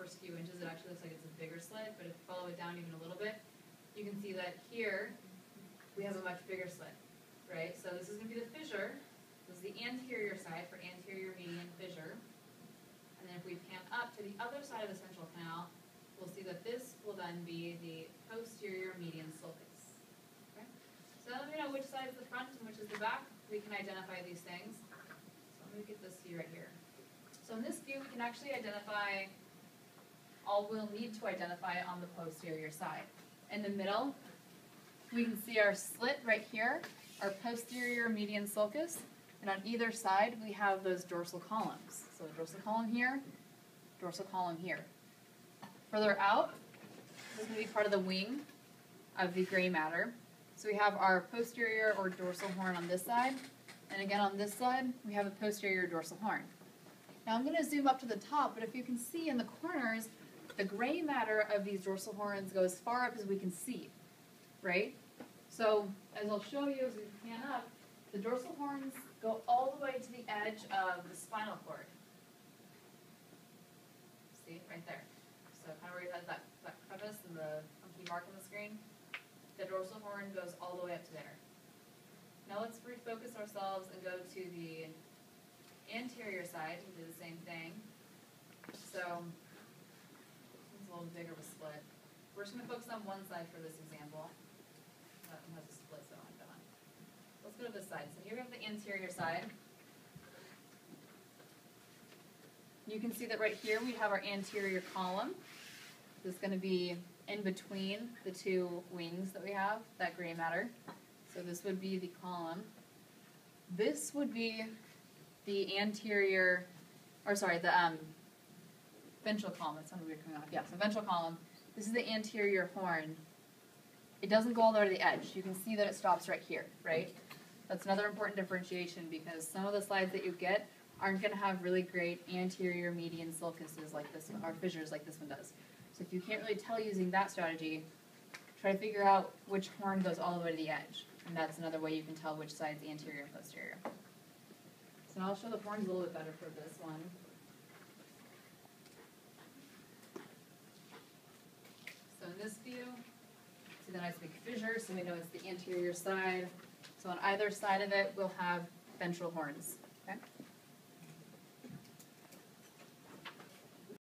first few inches, it actually looks like it's a bigger slit, but if you follow it down even a little bit, you can see that here we have a much bigger slit, right? So this is going to be the fissure. This is the anterior side for anterior median fissure. And then if we pan up to the other side of the central canal, we'll see that this will then be the posterior median sulcus. Okay? So now that we know which side is the front and which is the back, we can identify these things. So let me get this to you right here. So in this view, we can actually identify all we'll need to identify on the posterior side. In the middle, we can see our slit right here, our posterior median sulcus, and on either side, we have those dorsal columns. So a dorsal column here, dorsal column here. Further out, this is going to be part of the wing of the gray matter. So we have our posterior or dorsal horn on this side, and again on this side, we have a posterior dorsal horn. Now I'm going to zoom up to the top, but if you can see in the corners, the gray matter of these dorsal horns go as far up as we can see, right? So as I'll show you as we pan up, the dorsal horns go all the way to the edge of the spinal cord. See, right there. So kind of where you had that crevice and the funky mark on the screen, the dorsal horn goes all the way up to there. Now let's refocus ourselves and go to the anterior side and do the same thing. So it's a little bigger of a split. We're just going to focus on one side for this example. That one has a split, so I like that one. Let's go to this side. So here we have the anterior side. You can see that right here we have our anterior column. This is going to be in between the two wings that we have, that gray matter. So this would be the column. This would be the anterior, or sorry, the ventral column. That's something weird coming off. Yeah, so ventral column. This is the anterior horn. It doesn't go all the way to the edge. You can see that it stops right here, right? That's another important differentiation because some of the slides that you get aren't going to have really great anterior median sulcuses like this one, or fissures like this one does. So if you can't really tell using that strategy, try to figure out which horn goes all the way to the edge. And that's another way you can tell which side is anterior and posterior. So now I'll show the horns a little bit better for this one. So in this view, see the nice big fissure, so we know it's the anterior side. So on either side of it, we'll have ventral horns.